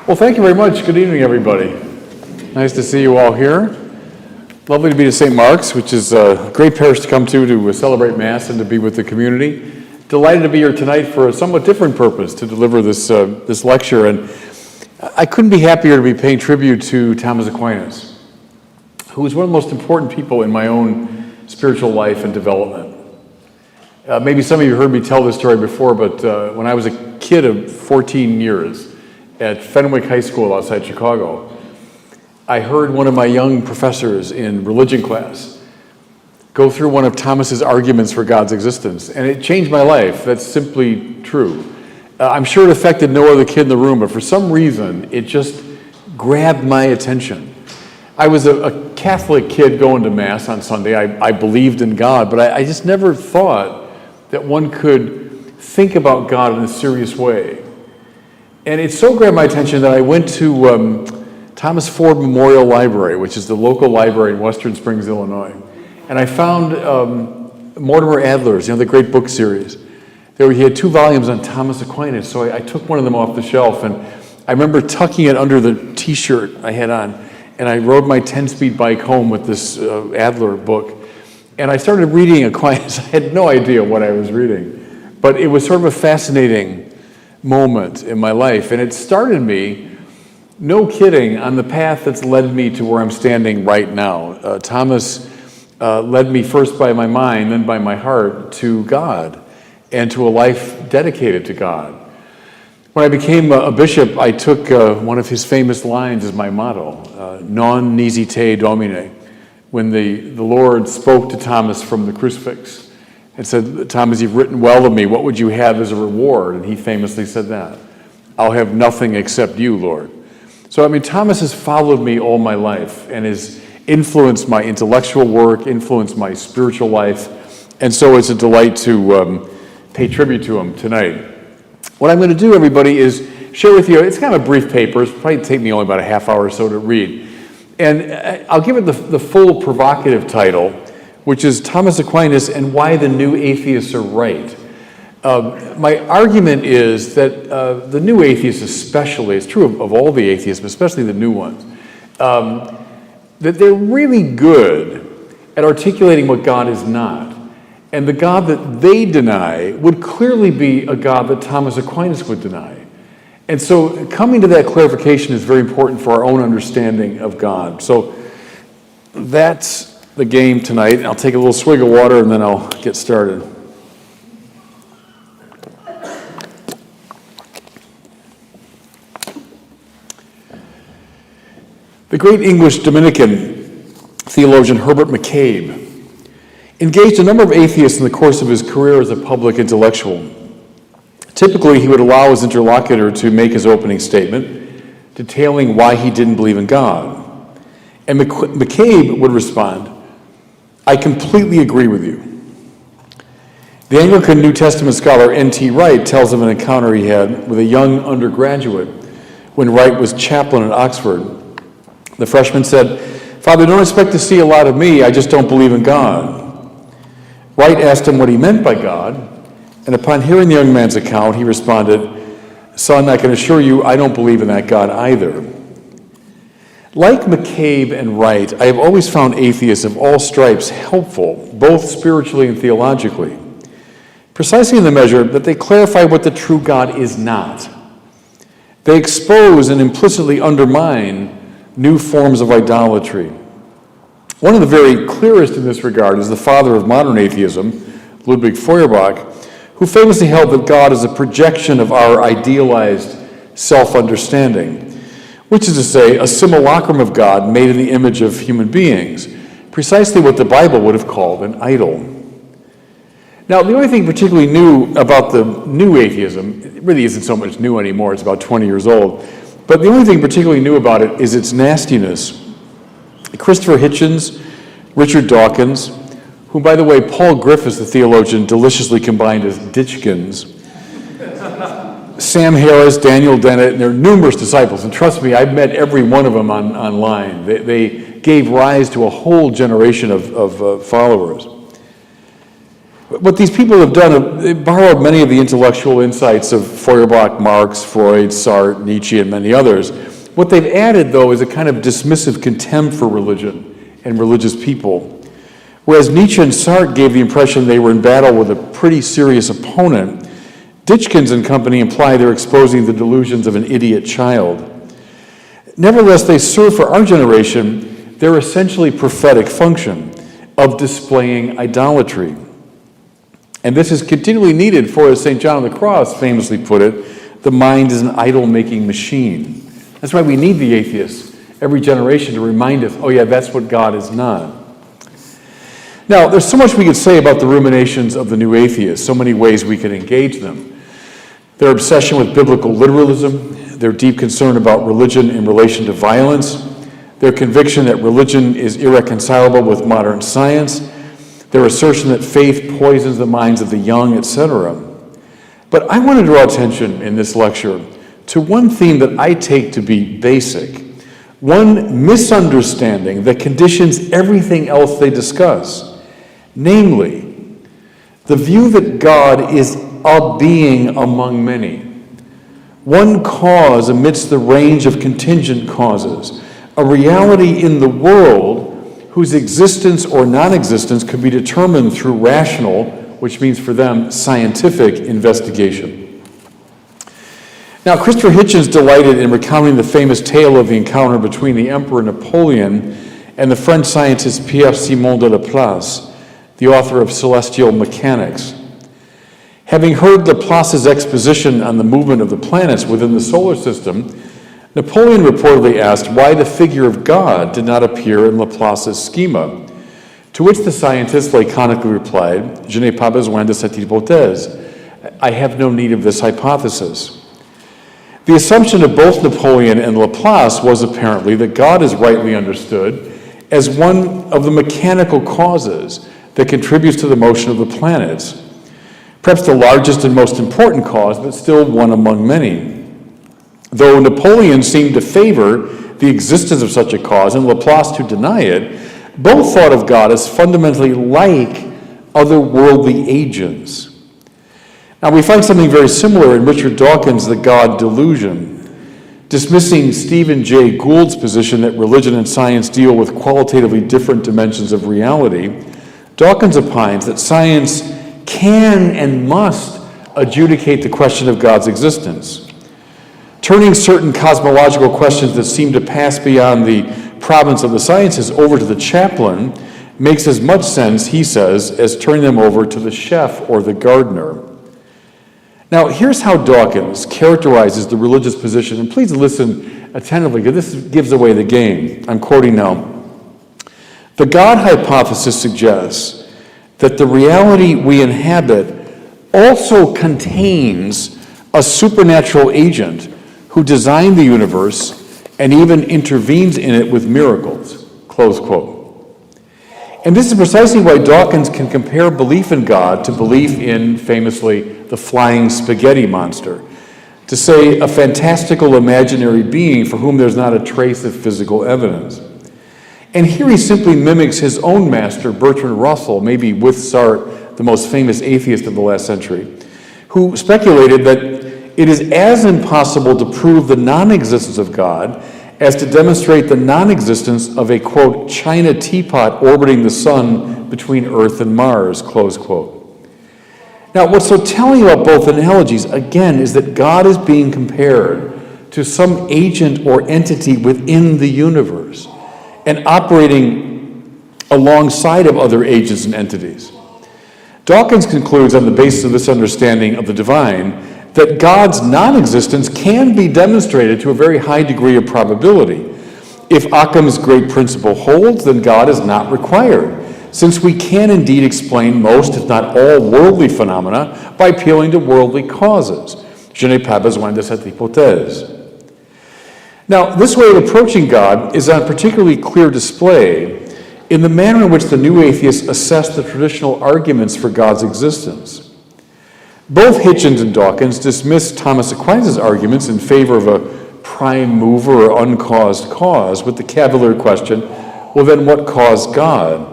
Well, thank you very much. Good evening, everybody. Nice to see you all here. Lovely to be to St. Mark's, which is a great parish to come to celebrate Mass and to be with the community. Delighted to be here tonight for a somewhat different purpose, to deliver this lecture. And I couldn't be happier to be paying tribute to Thomas Aquinas, who is one of the most important people in my own spiritual life and development. Maybe some of you heard me tell this story before, but when I was a kid of 14 years at Fenwick High School outside Chicago, I heard one of my young professors in religion class go through one of Thomas's arguments for God's existence, and it changed my life. That's simply true. I'm sure it affected no other kid in the room, but for some reason, it just grabbed my attention. I was a Catholic kid going to Mass on Sunday. I believed in God, but I just never thought that one could think about God in a serious way. And it so grabbed my attention that I went to Thomas Ford Memorial Library, which is the local library in Western Springs, Illinois. And I found Mortimer Adler's, the great book series. He had 2 volumes on Thomas Aquinas, so I took one of them off the shelf, and I remember tucking it under the t-shirt I had on, and I rode my 10-speed bike home with this Adler book. And I started reading Aquinas. I had no idea what I was reading, but it was sort of a fascinating moment in my life, and it started me, no kidding, on the path that's led me to where I'm standing right now. Thomas led me first by my mind, then by my heart, to God and to a life dedicated to God. When I became a bishop, I took one of his famous lines as my motto, non nisi te Domine, when the Lord spoke to Thomas from the crucifix and said, "Thomas, you've written well of me. What would you have as a reward?" And he famously said that, "I'll have nothing except you, Lord." So, Thomas has followed me all my life and has influenced my intellectual work, influenced my spiritual life, and so it's a delight to pay tribute to him tonight. What I'm going to do, everybody, is share with you, it's kind of a brief paper. It'll probably take me only about a half hour or so to read. And I'll give it the full provocative title, which is Thomas Aquinas and Why the New Atheists Are Right. My argument is that the new atheists especially, it's true of all the atheists, but especially the new ones, that they're really good at articulating what God is not. And the God that they deny would clearly be a God that Thomas Aquinas would deny. And so coming to that clarification is very important for our own understanding of God. So that's the game tonight. I'll take a little swig of water and then I'll get started. The great English Dominican theologian Herbert McCabe engaged a number of atheists in the course of his career as a public intellectual. Typically, he would allow his interlocutor to make his opening statement, detailing why he didn't believe in God. And McCabe would respond, "I completely agree with you." The Anglican New Testament scholar N.T. Wright tells of an encounter he had with a young undergraduate when Wright was chaplain at Oxford. The freshman said, "Father, don't expect to see a lot of me, I just don't believe in God." Wright asked him what he meant by God, and upon hearing the young man's account, he responded, "Son, I can assure you I don't believe in that God either." Like McCabe and Wright, I have always found atheists of all stripes helpful, both spiritually and theologically, precisely in the measure that they clarify what the true God is not. They expose and implicitly undermine new forms of idolatry. One of the very clearest in this regard is the father of modern atheism, Ludwig Feuerbach, who famously held that God is a projection of our idealized self-understanding, which is to say, a simulacrum of God made in the image of human beings, precisely what the Bible would have called an idol. Now, the only thing particularly new about the new atheism, it really isn't so much new anymore, it's about 20 years old, but the only thing particularly new about it is its nastiness. Christopher Hitchens, Richard Dawkins, whom, by the way, Paul Griffiths, the theologian, deliciously combined as Ditchkins, Sam Harris, Daniel Dennett, and there are numerous disciples, and trust me, I've met every one of them online. They gave rise to a whole generation of followers. What these people have done, they borrowed many of the intellectual insights of Feuerbach, Marx, Freud, Sartre, Nietzsche, and many others. What they've added, though, is a kind of dismissive contempt for religion and religious people. Whereas Nietzsche and Sartre gave the impression they were in battle with a pretty serious opponent, Ditchkins and company imply they're exposing the delusions of an idiot child. Nevertheless, they serve for our generation their essentially prophetic function of displaying idolatry. And this is continually needed for, as St. John of the Cross famously put it, the mind is an idol-making machine. That's why we need the atheists every generation to remind us, oh yeah, that's what God is not. Now, there's so much we could say about the ruminations of the new atheists, so many ways we could engage them. Their obsession with biblical literalism, their deep concern about religion in relation to violence, their conviction that religion is irreconcilable with modern science, their assertion that faith poisons the minds of the young, etc. But I want to draw attention in this lecture to one theme that I take to be basic, one misunderstanding that conditions everything else they discuss, namely, the view that God is a being among many, one cause amidst the range of contingent causes, a reality in the world whose existence or non-existence could be determined through rational, which means for them, scientific investigation. Now, Christopher Hitchens delighted in recounting the famous tale of the encounter between the Emperor Napoleon and the French scientist Pierre-Simon de Laplace, the author of Celestial Mechanics. Having heard Laplace's exposition on the movement of the planets within the solar system, Napoleon reportedly asked why the figure of God did not appear in Laplace's schema, to which the scientist laconically replied, "Je n'ai pas besoin de cette hypothèse." I have no need of this hypothesis. The assumption of both Napoleon and Laplace was apparently that God is rightly understood as one of the mechanical causes that contributes to the motion of the planets, perhaps the largest and most important cause, but still one among many. Though Napoleon seemed to favor the existence of such a cause and Laplace to deny it, both thought of God as fundamentally like otherworldly agents. Now we find something very similar in Richard Dawkins' The God Delusion. Dismissing Stephen Jay Gould's position that religion and science deal with qualitatively different dimensions of reality, Dawkins opines that science can and must adjudicate the question of God's existence. Turning certain cosmological questions that seem to pass beyond the province of the sciences over to the chaplain makes as much sense, he says, as turning them over to the chef or the gardener. Now, here's how Dawkins characterizes the religious position, and please listen attentively, because this gives away the game. I'm quoting now. The God hypothesis suggests that the reality we inhabit also contains a supernatural agent who designed the universe and even intervenes in it with miracles, close quote. And this is precisely why Dawkins can compare belief in God to belief in, famously, the flying spaghetti monster, to say a fantastical imaginary being for whom there's not a trace of physical evidence. And here he simply mimics his own master, Bertrand Russell, maybe with Sartre, the most famous atheist of the last century, who speculated that it is as impossible to prove the non-existence of God as to demonstrate the non-existence of a, quote, China teapot orbiting the sun between Earth and Mars, close quote. Now, what's so telling about both analogies, again, is that God is being compared to some agent or entity within the universe and operating alongside of other agents and entities. Dawkins concludes on the basis of this understanding of the divine that God's non-existence can be demonstrated to a very high degree of probability. If Occam's great principle holds, then God is not required, since we can indeed explain most, if not all, worldly phenomena by appealing to worldly causes. Je n'ai pas besoin de cette hypothèse. Now, this way of approaching God is on particularly clear display in the manner in which the new atheists assess the traditional arguments for God's existence. Both Hitchens and Dawkins dismiss Thomas Aquinas' arguments in favor of a prime mover or uncaused cause with the cavalier question, well then what caused God?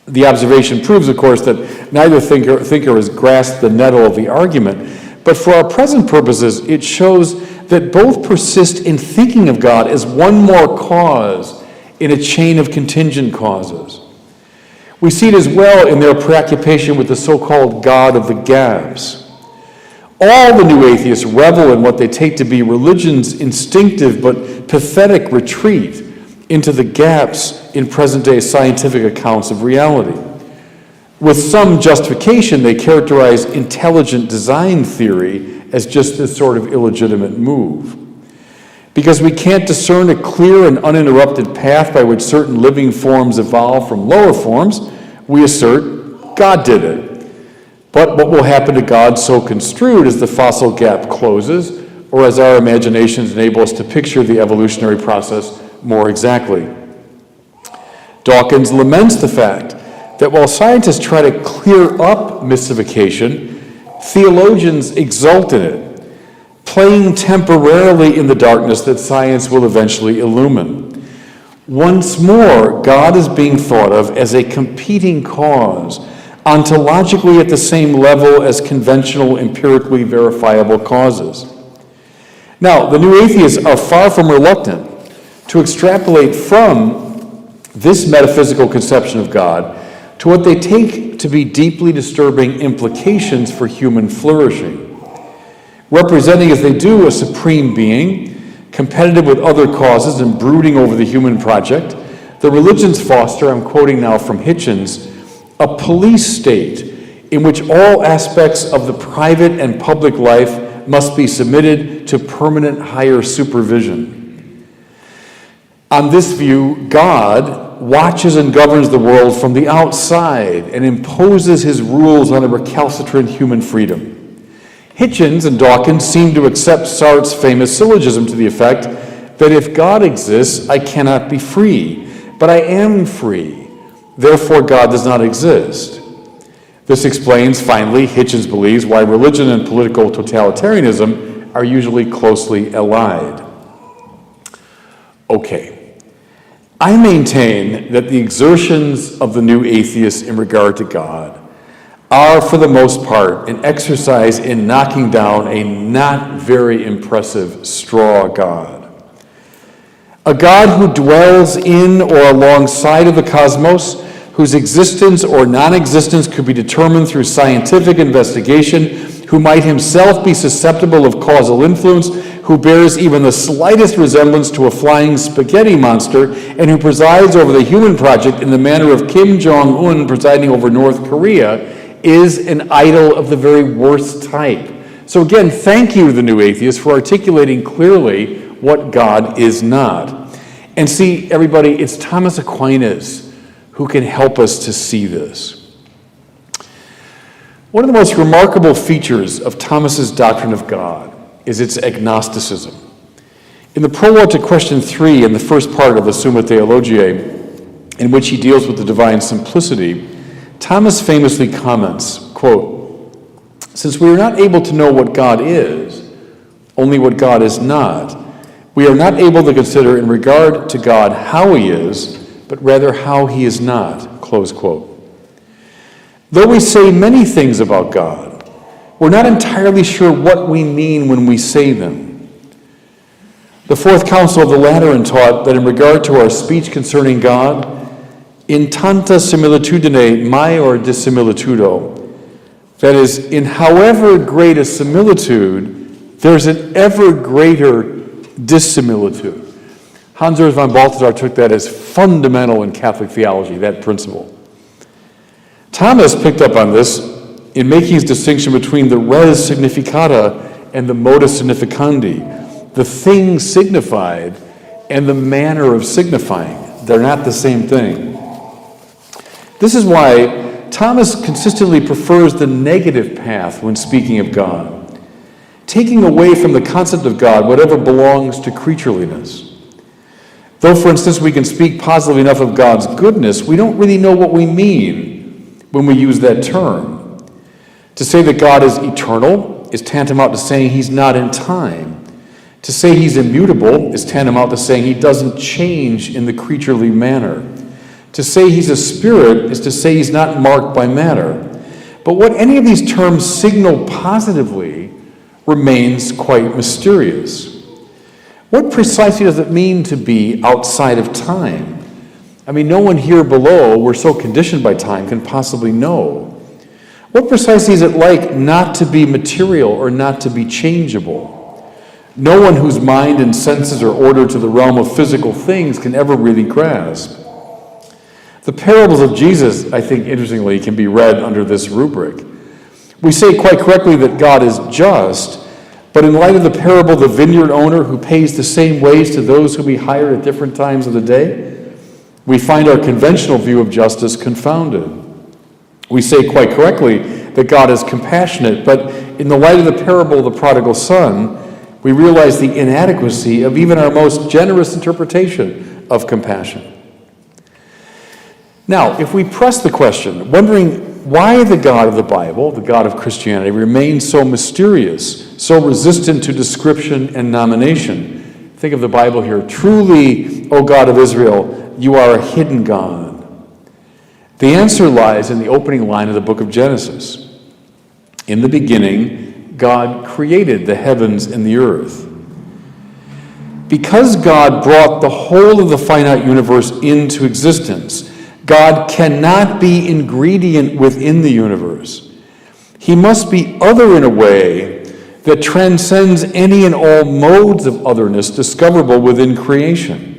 The observation proves, of course, that neither thinker has grasped the nettle of the argument, but for our present purposes, it shows that both persist in thinking of God as one more cause in a chain of contingent causes. We see it as well in their preoccupation with the so-called God of the gaps. All the new atheists revel in what they take to be religion's instinctive but pathetic retreat into the gaps in present-day scientific accounts of reality. With some justification, they characterize intelligent design theory as just this sort of illegitimate move. Because we can't discern a clear and uninterrupted path by which certain living forms evolve from lower forms, we assert God did it. But what will happen to God so construed as the fossil gap closes, or as our imaginations enable us to picture the evolutionary process more exactly? Dawkins laments the fact that while scientists try to clear up mystification, theologians exult in it, playing temporarily in the darkness that science will eventually illumine. Once more, God is being thought of as a competing cause, ontologically at the same level as conventional, empirically verifiable causes. Now, the new atheists are far from reluctant to extrapolate from this metaphysical conception of God to what they take to be deeply disturbing implications for human flourishing. Representing as they do a supreme being, competitive with other causes and brooding over the human project, the religions foster, I'm quoting now from Hitchens, a police state in which all aspects of the private and public life must be submitted to permanent higher supervision. On this view, God watches and governs the world from the outside and imposes his rules on a recalcitrant human freedom. Hitchens and Dawkins seem to accept Sartre's famous syllogism to the effect that if God exists, I cannot be free, but I am free. Therefore, God does not exist. This explains, finally, Hitchens believes, why religion and political totalitarianism are usually closely allied. Okay. I maintain that the exertions of the new atheists in regard to God are, for the most part, an exercise in knocking down a not very impressive straw God. A God who dwells in or alongside of the cosmos, whose existence or non-existence could be determined through scientific investigation, who might himself be susceptible of causal influence, who bears even the slightest resemblance to a flying spaghetti monster, and who presides over the human project in the manner of Kim Jong-un presiding over North Korea, is an idol of the very worst type. So again, thank you, the new atheists, for articulating clearly what God is not. And see, everybody, it's Thomas Aquinas who can help us to see this. One of the most remarkable features of Thomas's doctrine of God is its agnosticism. In the prologue to question 3 in the first part of the Summa Theologiae, in which he deals with the divine simplicity, Thomas famously comments, quote, "Since we are not able to know what God is, only what God is not, we are not able to consider in regard to God how he is, but rather how he is not," close quote. Though we say many things about God, we're not entirely sure what we mean when we say them. The Fourth Council of the Lateran taught that in regard to our speech concerning God, in tanta similitudine maior dissimilitudo, that is, in however great a similitude, there's an ever greater dissimilitude. Hans-Urs von Balthasar took that as fundamental in Catholic theology, that principle. Thomas picked up on this in making his distinction between the res significata and the modus significandi, the thing signified and the manner of signifying. They're not the same thing. This is why Thomas consistently prefers the negative path when speaking of God, taking away from the concept of God whatever belongs to creatureliness. Though, for instance, we can speak positively enough of God's goodness, we don't really know what we mean when we use that term. To say that God is eternal is tantamount to saying he's not in time. To say he's immutable is tantamount to saying he doesn't change in the creaturely manner. To say he's a spirit is to say he's not marked by matter. But what any of these terms signal positively remains quite mysterious. What precisely does it mean to be outside of time? I mean, no one here below, we're so conditioned by time, can possibly know. What precisely is it like not to be material or not to be changeable? No one whose mind and senses are ordered to the realm of physical things can ever really grasp. The parables of Jesus, I think, interestingly, can be read under this rubric. We say quite correctly that God is just, but in light of the parable of the vineyard owner who pays the same wage to those who be hired at different times of the day, we find our conventional view of justice confounded. We say quite correctly that God is compassionate, but in the light of the parable of the prodigal son, we realize the inadequacy of even our most generous interpretation of compassion. Now, if we press the question, wondering why the God of the Bible, the God of Christianity, remains so mysterious, so resistant to description and nomination, think of the Bible here. Truly, O God of Israel, you are a hidden God. The answer lies in the opening line of the book of Genesis. In the beginning, God created the heavens and the earth. Because God brought the whole of the finite universe into existence, God cannot be ingredient within the universe. He must be other in a way that transcends any and all modes of otherness discoverable within creation.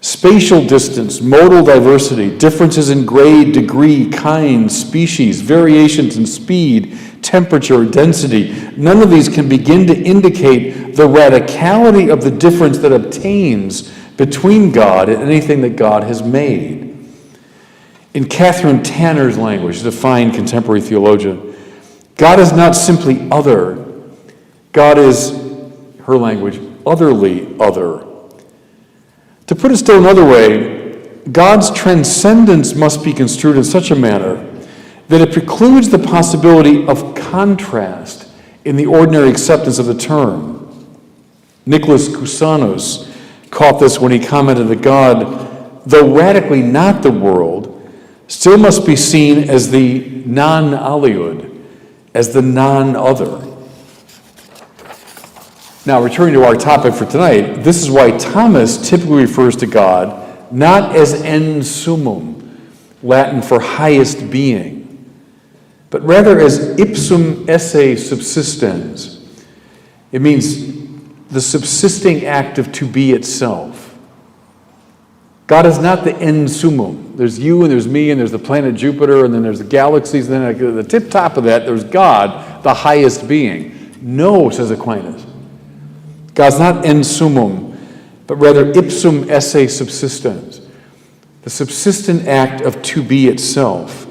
Spatial distance, modal diversity, differences in grade, degree, kind, species, variations in speed, temperature, density, none of these can begin to indicate the radicality of the difference that obtains between God and anything that God has made. In Catherine Tanner's language, a fine contemporary theologian, God is not simply other. God is, her language, otherly other. To put it still another way, God's transcendence must be construed in such a manner that it precludes the possibility of contrast in the ordinary acceptance of the term. Nicholas Kousanos caught this when he commented that God, though radically not the world, still must be seen as the non-aliud, as the non-other. Now, returning to our topic for tonight, this is why Thomas typically refers to God not as en summum, Latin for highest being, but rather as ipsum esse subsistens. It means the subsisting act of to be itself. God is not the en summum. There's you and there's me and there's the planet Jupiter and then there's the galaxies and then at the tip top of that there's God, the highest being. No, says Aquinas. God's not en summum, but rather ipsum esse subsistens, the subsistent act of to be itself.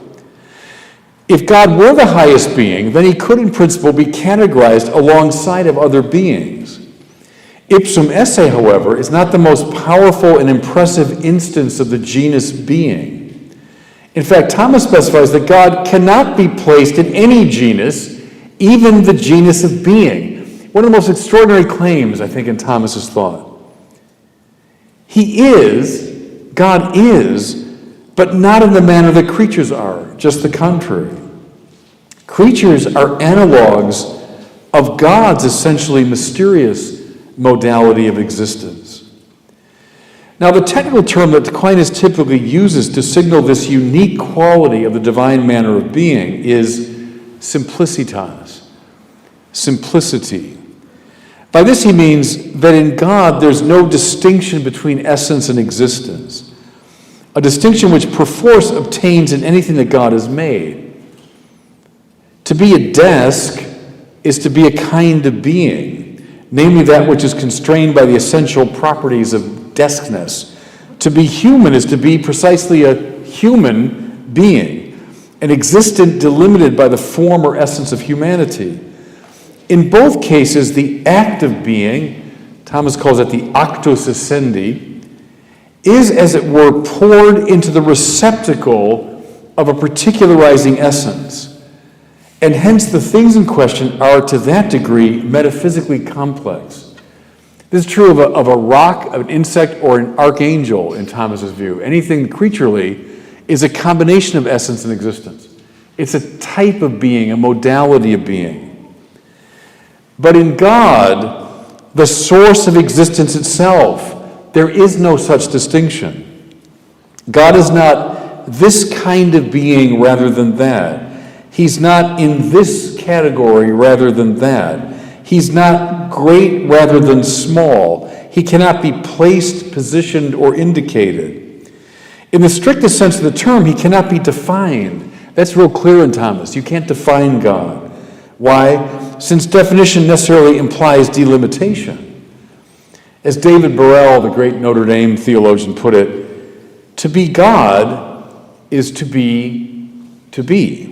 If God were the highest being, then he could in principle be categorized alongside of other beings. Ipsum esse, however, is not the most powerful and impressive instance of the genus being. In fact, Thomas specifies that God cannot be placed in any genus, even the genus of being. One of the most extraordinary claims, I think, in Thomas's thought. God is, but not in the manner that creatures are, just the contrary. Creatures are analogs of God's essentially mysterious modality of existence. Now, the technical term that Aquinas typically uses to signal this unique quality of the divine manner of being is simplicitas, simplicity. By this he means that in God there's no distinction between essence and existence, a distinction which perforce obtains in anything that God has made. To be a desk is to be a kind of being, namely that which is constrained by the essential properties of deskness. To be human is to be precisely a human being, an existent delimited by the form or essence of humanity. In both cases, the act of being, Thomas calls it the actus essendi, is, as it were, poured into the receptacle of a particularizing essence. And hence the things in question are, to that degree, metaphysically complex. This is true of a rock, of an insect, or an archangel in Thomas's view. Anything creaturely is a combination of essence and existence. It's a type of being, a modality of being. But in God, the source of existence itself, there is no such distinction. God is not this kind of being rather than that. He's not in this category rather than that. He's not great rather than small. He cannot be placed, positioned, or indicated. In the strictest sense of the term, he cannot be defined. That's real clear in Thomas. You can't define God. Why? Since definition necessarily implies delimitation. As David Barron, the great Notre Dame theologian, put it, to be God is to be to be.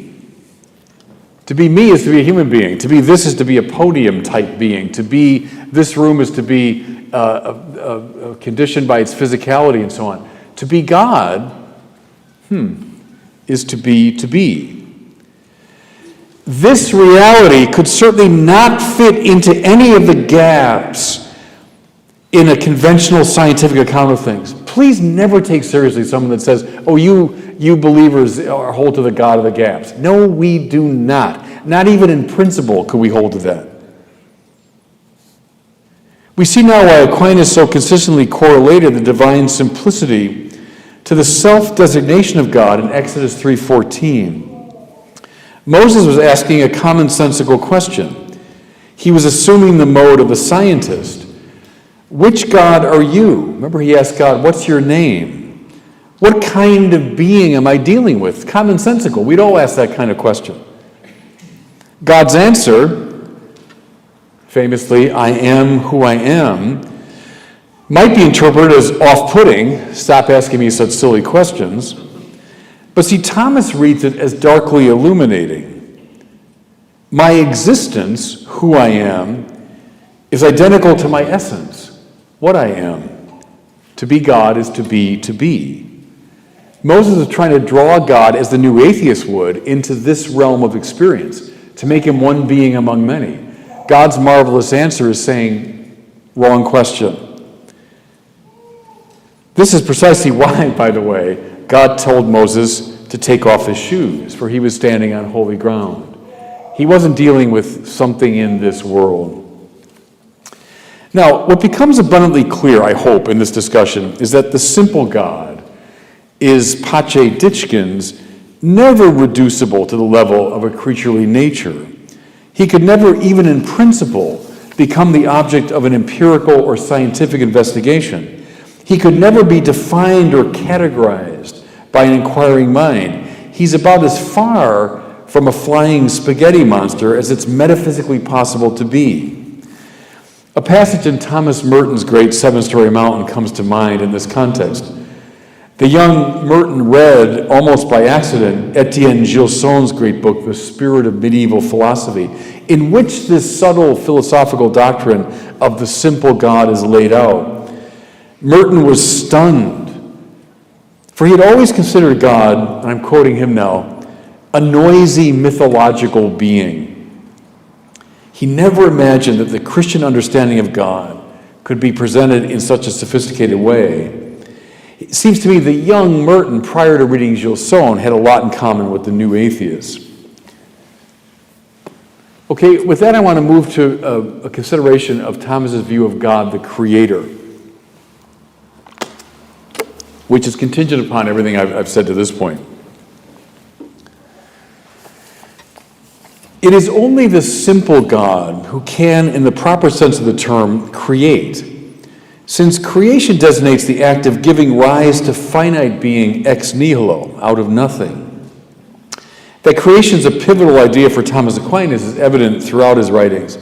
To be me is to be a human being. To be this is to be a podium-type being. To be this room is to be conditioned by its physicality and so on. To be God, is to be to be. This reality could certainly not fit into any of the gaps in a conventional scientific account of things. Please never take seriously someone that says, oh, you believers hold to the God of the gaps. No, we do not. Not even in principle could we hold to that. We see now why Aquinas so consistently correlated the divine simplicity to the self-designation of God in Exodus 3:14. Moses was asking a commonsensical question. He was assuming the mode of the scientist. Which God are you? Remember, he asked God, what's your name? What kind of being am I dealing with? Commonsensical. We'd all ask that kind of question. God's answer, famously, I am who I am, might be interpreted as off-putting. Stop asking me such silly questions. But see, Thomas reads it as darkly illuminating. My existence, who I am, is identical to my essence, what I am. To be God is to be to be. Moses is trying to draw God, as the new atheist would, into this realm of experience, to make him one being among many. God's marvelous answer is saying, wrong question. This is precisely why, by the way, God told Moses to take off his shoes, for he was standing on holy ground. He wasn't dealing with something in this world. Now, what becomes abundantly clear, I hope, in this discussion is that the simple God is Pache Ditchkin's never reducible to the level of a creaturely nature. He could never, even in principle, become the object of an empirical or scientific investigation. He could never be defined or categorized by an inquiring mind. He's about as far from a flying spaghetti monster as it's metaphysically possible to be. A passage in Thomas Merton's great Seven-Story Mountain comes to mind in this context. The young Merton read, almost by accident, Etienne Gilson's great book, The Spirit of Medieval Philosophy, in which this subtle philosophical doctrine of the simple God is laid out. Merton was stunned, for he had always considered God, and I'm quoting him now, a noisy mythological being. He never imagined that the Christian understanding of God could be presented in such a sophisticated way. It seems to me that young Merton, prior to reading Gilson, had a lot in common with the new atheists. Okay, with that I want to move to a consideration of Thomas's view of God, the Creator, which is contingent upon everything I've said to this point. It is only the simple God who can, in the proper sense of the term, create, since creation designates the act of giving rise to finite being ex nihilo, out of nothing. That creation is a pivotal idea for Thomas Aquinas is evident throughout his writings.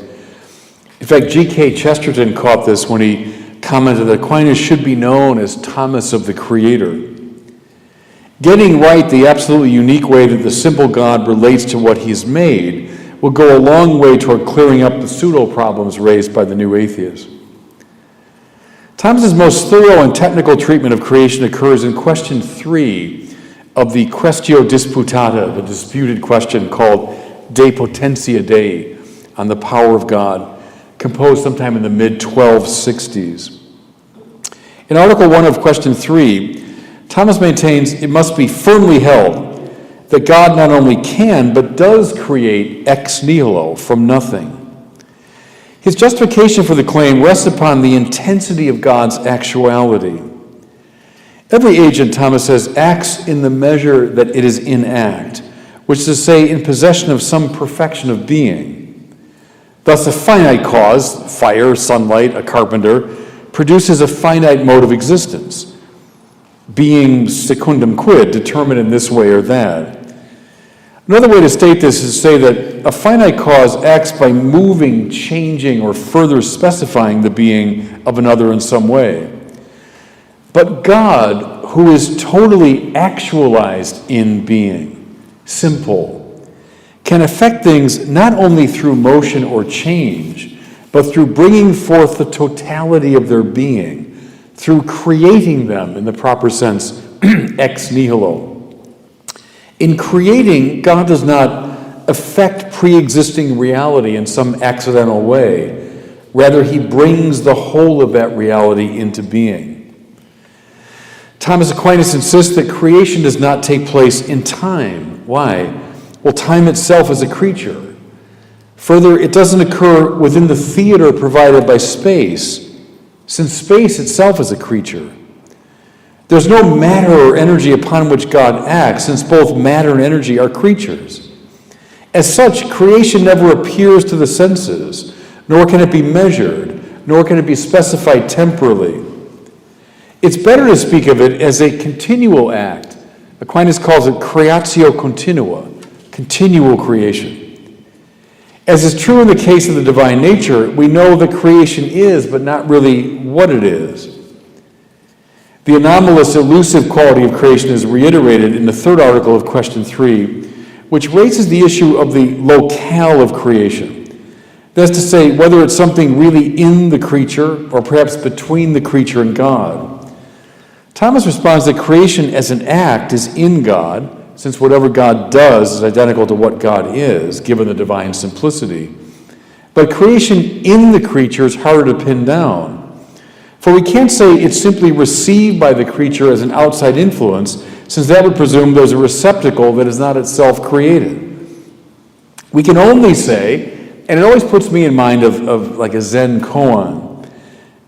In fact, G.K. Chesterton caught this when he commented that Aquinas should be known as Thomas of the Creator. Getting right the absolutely unique way that the simple God relates to what he's made will go a long way toward clearing up the pseudo-problems raised by the new atheists. Thomas's most thorough and technical treatment of creation occurs in question 3 of the Quaestio Disputata, the disputed question called De Potentia Dei, on the power of God. composed sometime in the mid-1260s. In Article 1 of Question 3, Thomas maintains it must be firmly held that God not only can, but does create ex nihilo, from nothing. His justification for the claim rests upon the intensity of God's actuality. Every agent, Thomas says, acts in the measure that it is in act, which is to say, in possession of some perfection of being. Thus, a finite cause, fire, sunlight, a carpenter, produces a finite mode of existence, being secundum quid, determined in this way or that. Another way to state this is to say that a finite cause acts by moving, changing, or further specifying the being of another in some way. But God, who is totally actualized in being, simple, can affect things not only through motion or change, but through bringing forth the totality of their being, through creating them in the proper sense, ex nihilo. In creating, God does not affect pre-existing reality in some accidental way. Rather, he brings the whole of that reality into being. Thomas Aquinas insists that creation does not take place in time. Why? Well, time itself is a creature. Further, it doesn't occur within the theater provided by space, since space itself is a creature. There's no matter or energy upon which God acts, since both matter and energy are creatures. As such, creation never appears to the senses, nor can it be measured, nor can it be specified temporally. It's better to speak of it as a continual act. Aquinas calls it creatio continua, continual creation. As is true in the case of the divine nature, we know that creation is, but not really what it is. The anomalous, elusive quality of creation is reiterated in the third article of Question 3, which raises the issue of the locale of creation. That is to say, whether it's something really in the creature or perhaps between the creature and God. Thomas responds that creation as an act is in God, since whatever God does is identical to what God is, given the divine simplicity. But creation in the creature is harder to pin down. For we can't say it's simply received by the creature as an outside influence, since that would presume there's a receptacle that is not itself created. We can only say, and it always puts me in mind of like a Zen koan,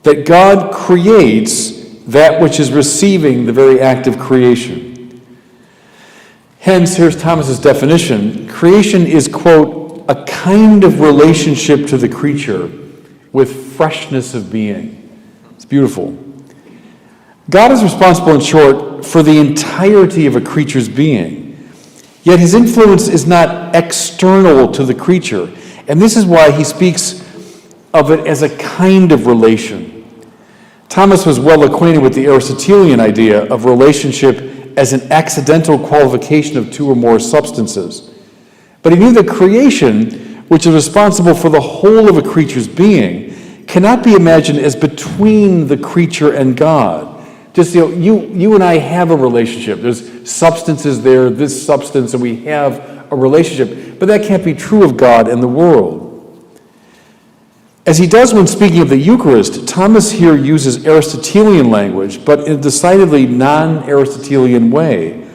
that God creates that which is receiving the very act of creation. Hence, here's Thomas's definition. Creation is, quote, a kind of relationship to the creature with freshness of being. It's beautiful. God is responsible, in short, for the entirety of a creature's being. Yet his influence is not external to the creature. And this is why he speaks of it as a kind of relation. Thomas was well acquainted with the Aristotelian idea of relationship as an accidental qualification of two or more substances. But he knew that creation, which is responsible for the whole of a creature's being, cannot be imagined as between the creature and God. Just, you and I have a relationship. There's substances there, this substance, and we have a relationship. But that can't be true of God and the world. As he does when speaking of the Eucharist, Thomas here uses Aristotelian language, but in a decidedly non-Aristotelian way,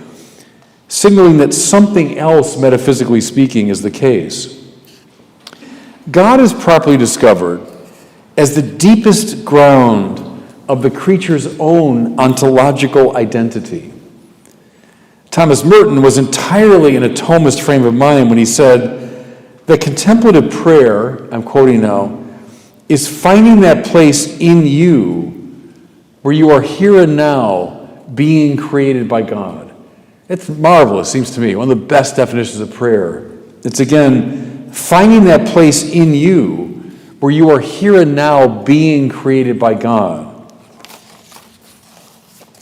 signaling that something else, metaphysically speaking, is the case. God is properly discovered as the deepest ground of the creature's own ontological identity. Thomas Merton was entirely in a Thomist frame of mind when he said that contemplative prayer, I'm quoting now, is finding that place in you where you are here and now being created by God. It's marvelous, seems to me, one of the best definitions of prayer. It's again, finding that place in you where you are here and now being created by God.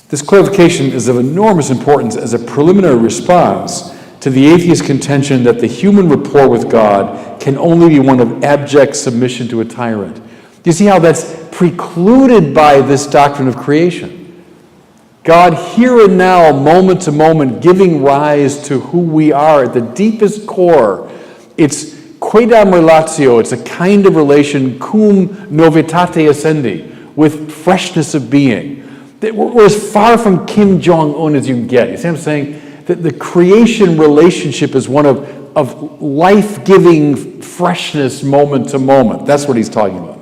This clarification is of enormous importance as a preliminary response to the atheist contention that the human rapport with God can only be one of abject submission to a tyrant. Do you see how that's precluded by this doctrine of creation? God here and now, moment to moment, giving rise to who we are at the deepest core. It's Quaedam relatio, it's a kind of relation, cum novitate essendi, with freshness of being. We're as far from Kim Jong-un as you can get. You see what I'm saying? That the creation relationship is one of life-giving freshness moment to moment. That's what he's talking about.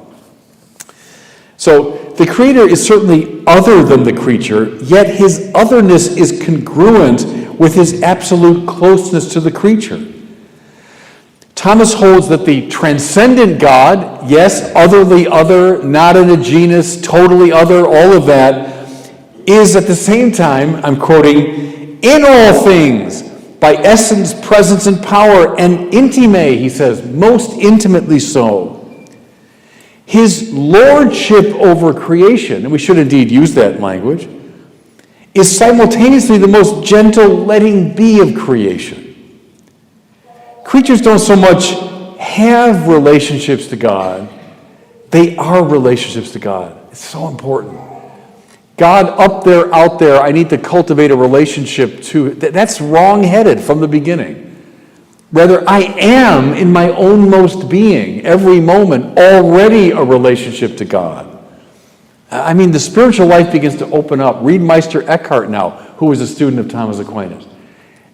So the Creator is certainly other than the creature, yet his otherness is congruent with his absolute closeness to the creature. Thomas holds that the transcendent God, yes, utterly other, not in a genus, totally other, all of that, is at the same time, I'm quoting, in all things, by essence, presence, and power, and intime, he says, most intimately so. His lordship over creation, and we should indeed use that language, is simultaneously the most gentle letting be of creation. Creatures don't so much have relationships to God, they are relationships to God. It's so important. God up there, out there, I need to cultivate a relationship to, that's wrong-headed from the beginning. Rather, I am in my own most being, every moment, already a relationship to God. I mean, the spiritual life begins to open up. Read Meister Eckhart now, who was a student of Thomas Aquinas.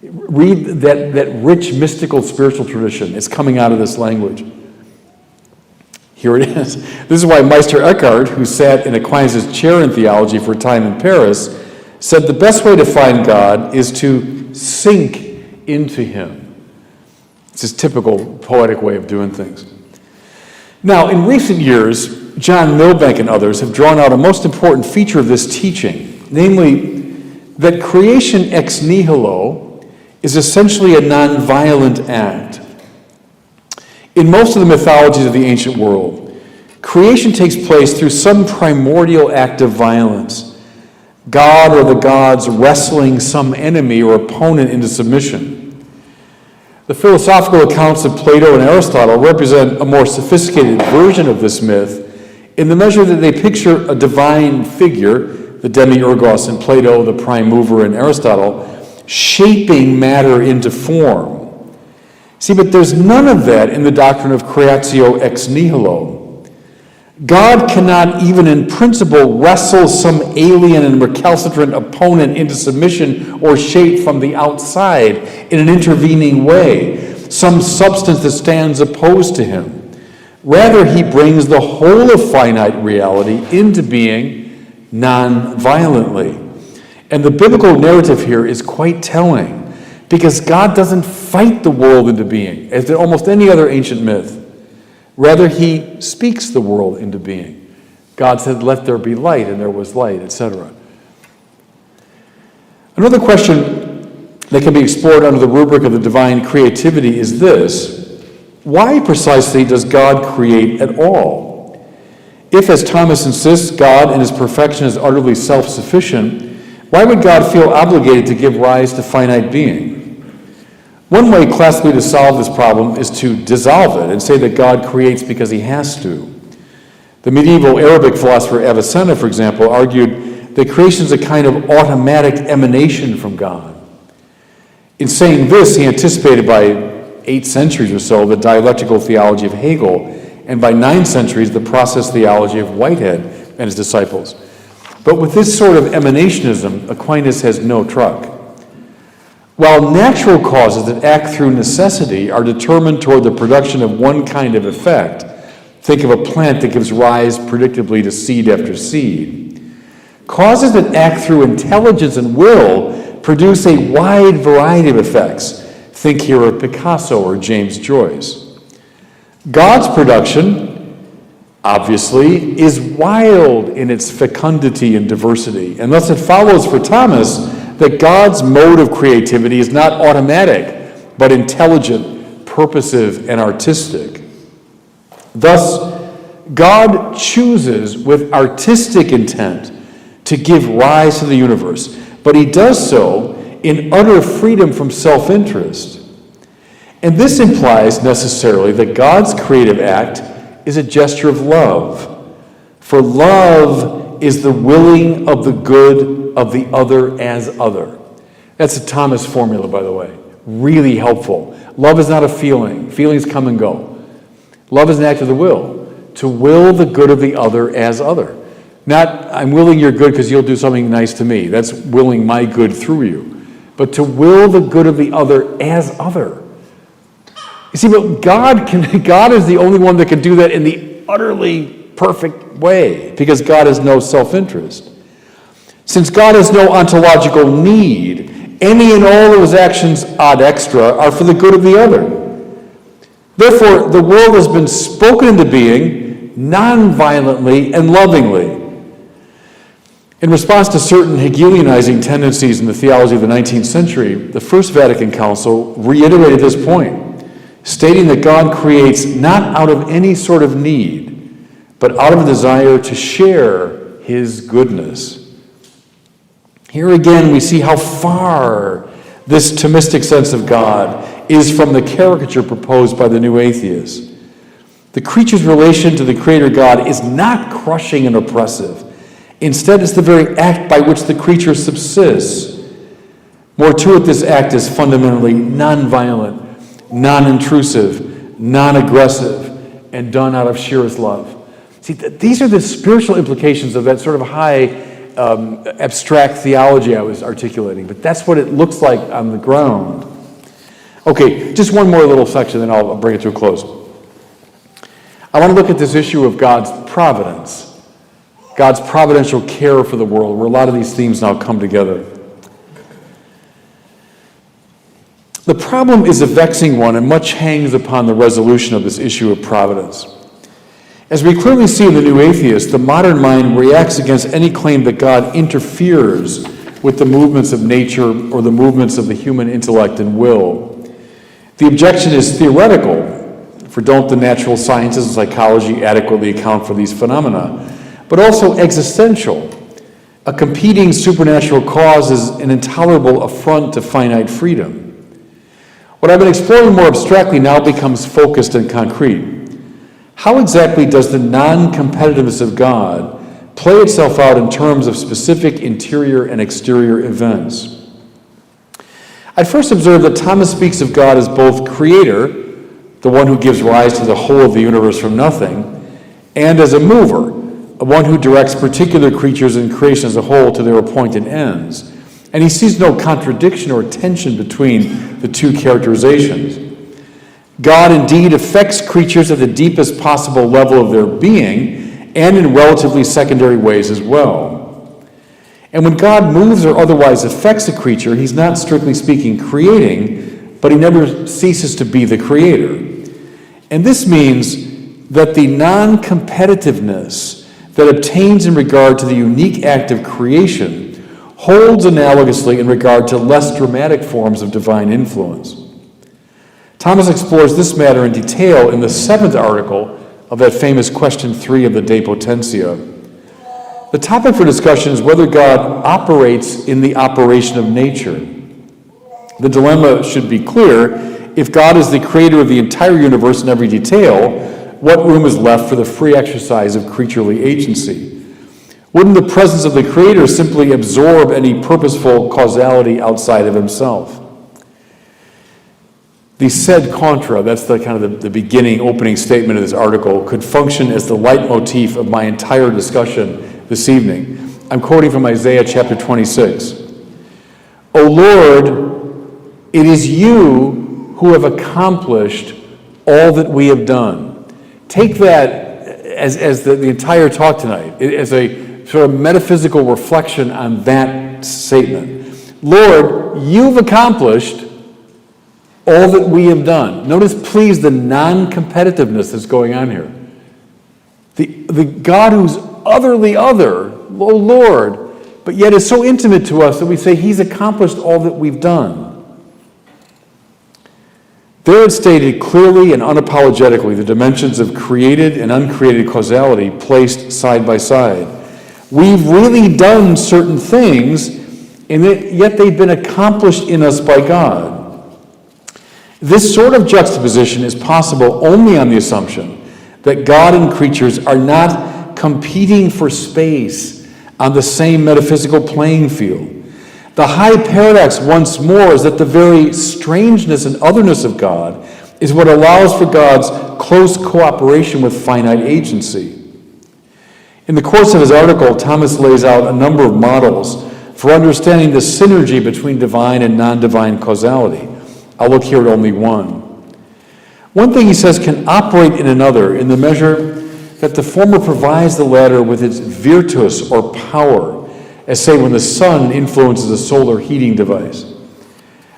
Read that rich mystical spiritual tradition. It's coming out of this language. Here it is. This is why Meister Eckhart, who sat in Aquinas' chair in theology for a time in Paris, said the best way to find God is to sink into him. It's his typical poetic way of doing things. Now, in recent years, John Milbank and others have drawn out a most important feature of this teaching, namely that creation ex nihilo is essentially a nonviolent act. In most of the mythologies of the ancient world, creation takes place through some primordial act of violence, God or the gods wrestling some enemy or opponent into submission. The philosophical accounts of Plato and Aristotle represent a more sophisticated version of this myth in the measure that they picture a divine figure, the demiurgos in Plato, the prime mover in Aristotle, shaping matter into form. See, but there's none of that in the doctrine of creatio ex nihilo. God cannot even in principle wrestle some alien and recalcitrant opponent into submission or shape from the outside in an intervening way, some substance that stands opposed to him. Rather, he brings the whole of finite reality into being non-violently. And the biblical narrative here is quite telling, because God doesn't fight the world into being, as did almost any other ancient myth. Rather, he speaks the world into being. God said, let there be light, and there was light, etc. Another question that can be explored under the rubric of the divine creativity is this: why precisely does God create at all? If, as Thomas insists, God in his perfection is utterly self-sufficient, why would God feel obligated to give rise to finite being? One way classically to solve this problem is to dissolve it and say that God creates because he has to. The medieval Arabic philosopher Avicenna, for example, argued that creation is a kind of automatic emanation from God. In saying this, he anticipated by 8 centuries or so the dialectical theology of Hegel, and by 9 centuries the process theology of Whitehead and his disciples. But with this sort of emanationism, Aquinas has no truck. While natural causes that act through necessity are determined toward the production of one kind of effect, think of a plant that gives rise predictably to seed after seed, causes that act through intelligence and will produce a wide variety of effects. Think here of Picasso or James Joyce. God's production, obviously, is wild in its fecundity and diversity, and thus it follows for Thomas that God's mode of creativity is not automatic, but intelligent, purposive, and artistic. Thus, God chooses with artistic intent to give rise to the universe, but he does so in utter freedom from self-interest. And this implies necessarily that God's creative act is a gesture of love, for love is the willing of the good of the other as other. That's a Thomas formula, by the way. really helpful. Love is not a feeling. Feelings come and go. Love is an act of the will, to will the good of the other as other. Not, I'm willing your good because you'll do something nice to me. That's willing my good through you. But to will the good of the other as other. You see, but God is the only one that can do that in the utterly perfect way, because God has no self-interest. Since God has no ontological need, any and all of his actions ad extra are for the good of the other. Therefore, the world has been spoken into being non-violently and lovingly. In response to certain Hegelianizing tendencies in the theology of the 19th century, the First Vatican Council reiterated this point, stating that God creates not out of any sort of need, but out of a desire to share his goodness. Here again, we see how far this Thomistic sense of God is from the caricature proposed by the new atheists. The creature's relation to the Creator God is not crushing and oppressive. Instead, it's the very act by which the creature subsists. More to it, this act is fundamentally non-violent, non-intrusive, non-aggressive, and done out of sheerest love. See, these are the spiritual implications of that sort of high abstract theology I was articulating, but that's what it looks like on the ground. Okay, just one more little section, then I'll bring it to a close. I want to look at this issue of God's providence, God's providential care for the world, where a lot of these themes now come together. The problem is a vexing one, and much hangs upon the resolution of this issue of providence. As we clearly see in the New Atheist, the modern mind reacts against any claim that God interferes with the movements of nature or the movements of the human intellect and will. The objection is theoretical, for don't the natural sciences and psychology adequately account for these phenomena, but also existential. A competing supernatural cause is an intolerable affront to finite freedom. What I've been exploring more abstractly now becomes focused and concrete. How exactly does the non-competitiveness of God play itself out in terms of specific interior and exterior events? I'd first observe that Thomas speaks of God as both creator, the one who gives rise to the whole of the universe from nothing, and as a mover, one who directs particular creatures and creation as a whole to their appointed ends. And he sees no contradiction or tension between the two characterizations. God indeed affects creatures at the deepest possible level of their being, and in relatively secondary ways as well. And when God moves or otherwise affects a creature, he's not strictly speaking creating, but he never ceases to be the creator. And this means that the non-competitiveness that obtains in regard to the unique act of creation holds analogously in regard to less dramatic forms of divine influence. Thomas explores this matter in detail in the 7th article of that famous question 3 of the De Potentia. The topic for discussion is whether God operates in the operation of nature. The dilemma should be clear. If God is the creator of the entire universe in every detail, what room is left for the free exercise of creaturely agency? Wouldn't the presence of the Creator simply absorb any purposeful causality outside of himself? The sed contra, that's the kind of the beginning, opening statement of this article, could function as the leitmotif of my entire discussion this evening. I'm quoting from Isaiah chapter 26. O Lord, it is you who have accomplished all that we have done. Take that as the entire talk tonight, as a sort of metaphysical reflection on that statement. Lord, you've accomplished all that we have done. Notice, please, the non-competitiveness that's going on here. The God who's utterly other, oh Lord, but yet is so intimate to us that we say he's accomplished all that we've done. There it stated clearly and unapologetically the dimensions of created and uncreated causality placed side by side. We've really done certain things, and yet they've been accomplished in us by God. This sort of juxtaposition is possible only on the assumption that God and creatures are not competing for space on the same metaphysical playing field, The high paradox, once more, is that the very strangeness and otherness of God is what allows for God's close cooperation with finite agency. In the course of his article, Thomas lays out a number of models for understanding the synergy between divine and non-divine causality. I'll look here at only one. One thing he says can operate in another in the measure that the former provides the latter with its virtus or power, as say when the sun influences a solar heating device.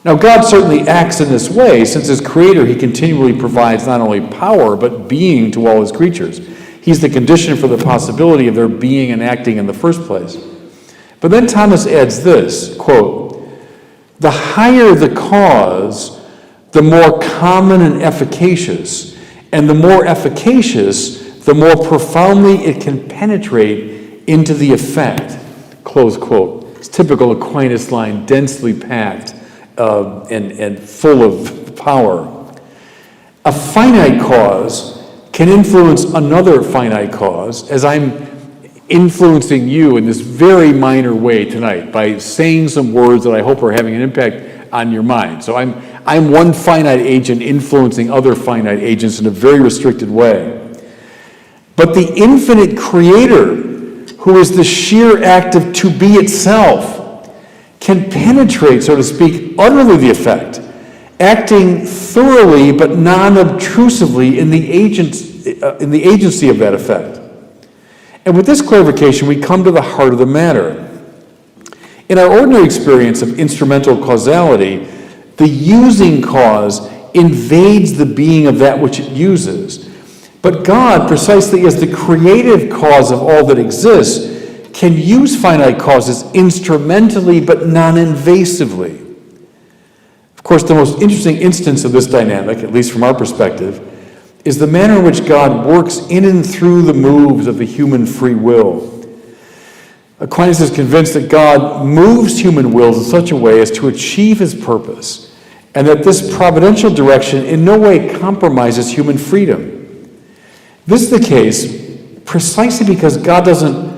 Now, God certainly acts in this way, since as creator he continually provides not only power, but being to all his creatures. He's the condition for the possibility of their being and acting in the first place. But then Thomas adds this, quote, "The higher the cause, the more common and efficacious, and the more efficacious, the more profoundly it can penetrate into the effect," close quote. It's typical Aquinas line, densely packed and full of power. A finite cause can influence another finite cause, as I'm influencing you in this very minor way tonight by saying some words that I hope are having an impact on your mind. So I'm one finite agent influencing other finite agents in a very restricted way. But the infinite creator, who is the sheer act of to be itself, can penetrate, so to speak, utterly the effect, acting thoroughly but non-obtrusively in the agency of that effect. And with this clarification, we come to the heart of the matter. In our ordinary experience of instrumental causality, the using cause invades the being of that which it uses. But God, precisely as the creative cause of all that exists, can use finite causes instrumentally but non-invasively. Of course, the most interesting instance of this dynamic, at least from our perspective, is the manner in which God works in and through the moves of the human free will. Aquinas is convinced that God moves human wills in such a way as to achieve his purpose, and that this providential direction in no way compromises human freedom. This is the case precisely because God doesn't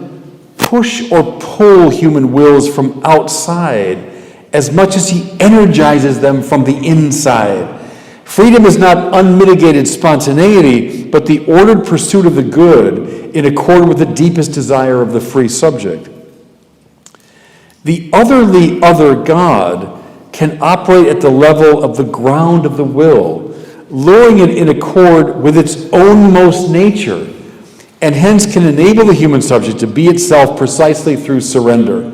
push or pull human wills from outside as much as he energizes them from the inside. Freedom is not unmitigated spontaneity, but the ordered pursuit of the good in accord with the deepest desire of the free subject. The otherly other God can operate at the level of the ground of the will, luring it in accord with its own most nature, and hence can enable the human subject to be itself precisely through surrender.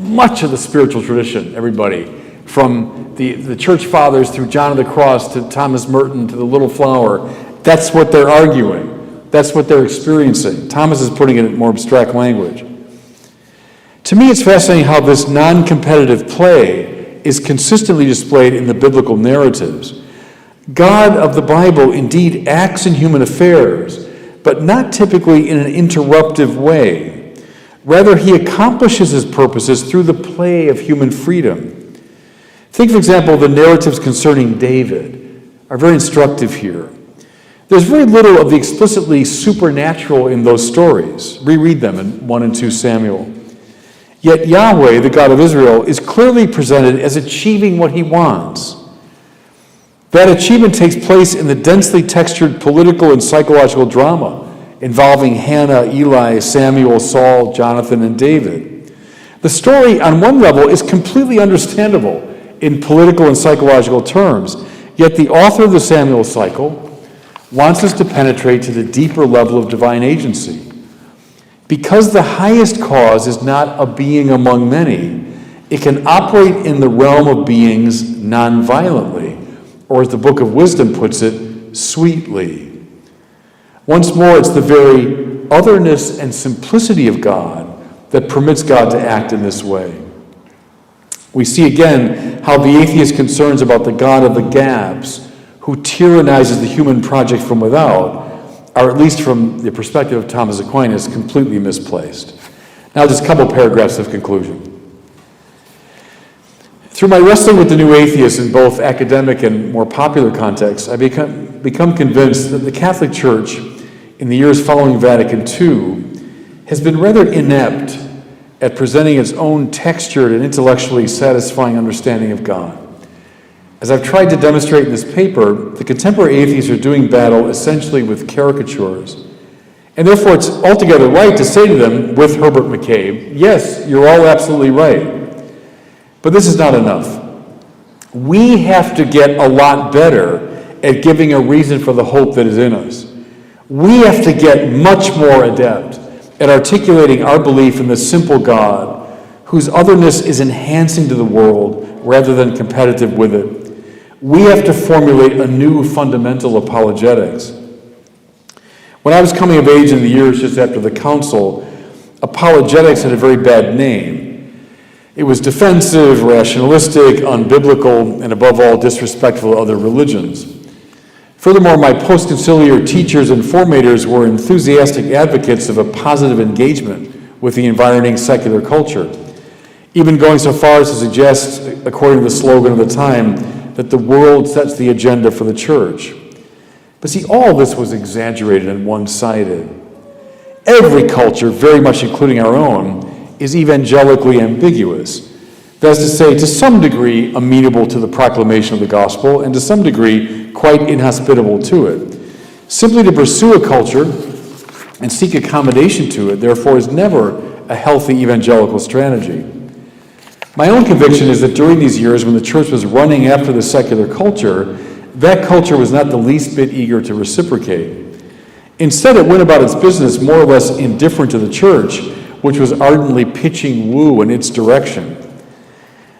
Much of the spiritual tradition, everybody, from the church fathers through John of the Cross to Thomas Merton to the Little Flower, that's what they're arguing. That's what they're experiencing. Thomas is putting it in more abstract language. To me, it's fascinating how this non-competitive play is consistently displayed in the biblical narratives. God of the Bible indeed acts in human affairs, but not typically in an interruptive way. Rather, he accomplishes his purposes through the play of human freedom. Think, for example, the narratives concerning David are very instructive here. There's very little of the explicitly supernatural in those stories. Reread them in 1 and 2 Samuel. Yet Yahweh, the God of Israel, is clearly presented as achieving what he wants. That achievement takes place in the densely textured political and psychological drama involving Hannah, Eli, Samuel, Saul, Jonathan, and David. The story, on one level, is completely understandable in political and psychological terms, yet the author of the Samuel cycle wants us to penetrate to the deeper level of divine agency. Because the highest cause is not a being among many, it can operate in the realm of beings non-violently, or as the Book of Wisdom puts it, sweetly. Once more, it's the very otherness and simplicity of God that permits God to act in this way. We see again how the atheist concerns about the God of the gaps, who tyrannizes the human project from without, are, at least from the perspective of Thomas Aquinas, completely misplaced. Now, just a couple paragraphs of conclusion. Through my wrestling with the new atheists in both academic and more popular contexts, I become convinced that the Catholic Church, in the years following Vatican II, has been rather inept at presenting its own textured and intellectually satisfying understanding of God. As I've tried to demonstrate in this paper, the contemporary atheists are doing battle essentially with caricatures. And therefore, it's altogether right to say to them, with Herbert McCabe, yes, you're all absolutely right. But this is not enough. We have to get a lot better at giving a reason for the hope that is in us. We have to get much more adept at articulating our belief in the simple God, whose otherness is enhancing to the world rather than competitive with it. We have to formulate a new fundamental apologetics. When I was coming of age in the years just after the council, apologetics had a very bad name. It was defensive, rationalistic, unbiblical, and above all, disrespectful to other religions. Furthermore, my post-conciliar teachers and formators were enthusiastic advocates of a positive engagement with the environing secular culture, even going so far as to suggest, according to the slogan of the time, that the world sets the agenda for the church. But see, all this was exaggerated and one-sided. Every culture, very much including our own, is evangelically ambiguous. That is to say, to some degree, amenable to the proclamation of the gospel, and to some degree, quite inhospitable to it. Simply to pursue a culture and seek accommodation to it, therefore, is never a healthy evangelical strategy. My own conviction is that during these years when the church was running after the secular culture, that culture was not the least bit eager to reciprocate. Instead, it went about its business more or less indifferent to the church, which was ardently pitching woo in its direction.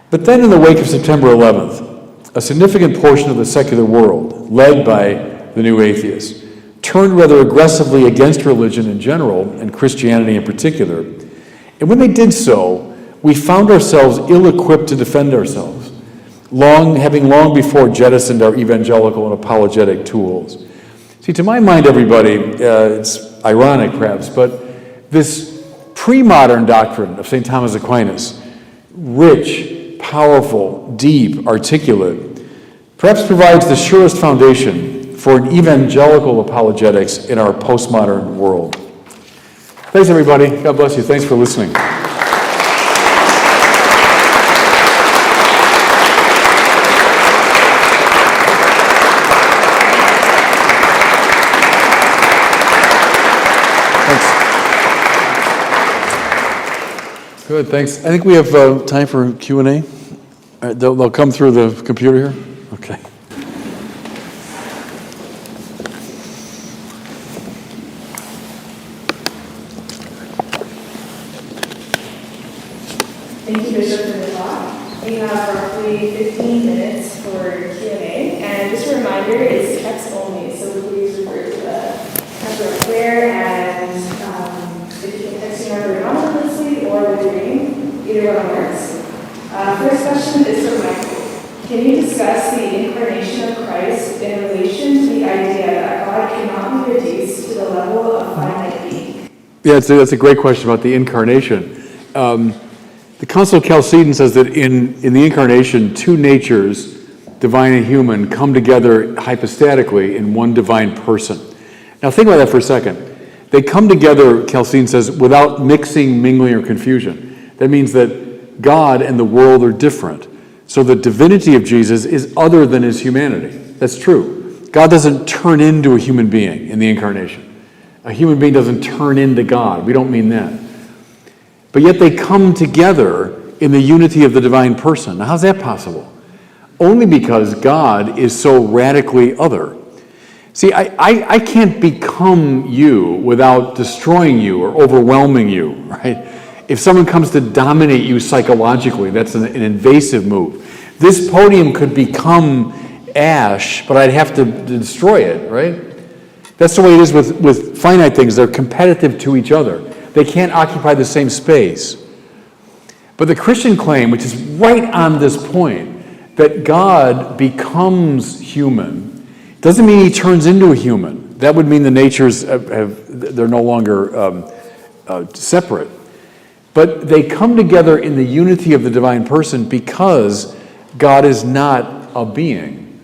But then in the wake of September 11th, a significant portion of the secular world, led by the new atheists, turned rather aggressively against religion in general, and Christianity in particular. And when they did so, we found ourselves ill-equipped to defend ourselves, having long before jettisoned our evangelical and apologetic tools. See, to my mind, everybody, it's ironic perhaps, but this pre-modern doctrine of St. Thomas Aquinas, rich, powerful, deep, articulate, perhaps provides the surest foundation for an evangelical apologetics in our postmodern world. Thanks, everybody. God bless you. Thanks for listening. Good, thanks. I think we have time for Q&A. All right, they'll come through the computer here? Okay. Thank you, Bishop, for the talk. We have roughly 15 minutes for Q&A, and just a reminder, it's text only, so please refer to the number of prayer, and if you can text your number anonymously or with your name, either one works. First question is from Michael. Can you discuss the incarnation of Christ in relation to the idea that God cannot be reduced to the level of finite being? Yeah, that's a great question about the incarnation. The Council of Chalcedon says that in the incarnation, two natures, divine and human, come together hypostatically in one divine person. Now think about that for a second. They come together, Chalcedon says, without mixing, mingling, or confusion. That means that God and the world are different. So the divinity of Jesus is other than his humanity. That's true. God doesn't turn into a human being in the incarnation. A human being doesn't turn into God. We don't mean that. But yet they come together in the unity of the divine person. Now, how's that possible? Only because God is so radically other. See, I can't become you without destroying you or overwhelming you, right? If someone comes to dominate you psychologically, that's an invasive move. This podium could become ash, but I'd have to destroy it, right? That's the way it is with finite things. They're competitive to each other. They can't occupy the same space. But the Christian claim, which is right on this point, that God becomes human, doesn't mean he turns into a human. That would mean the natures they're no longer separate. But they come together in the unity of the divine person because God is not a being.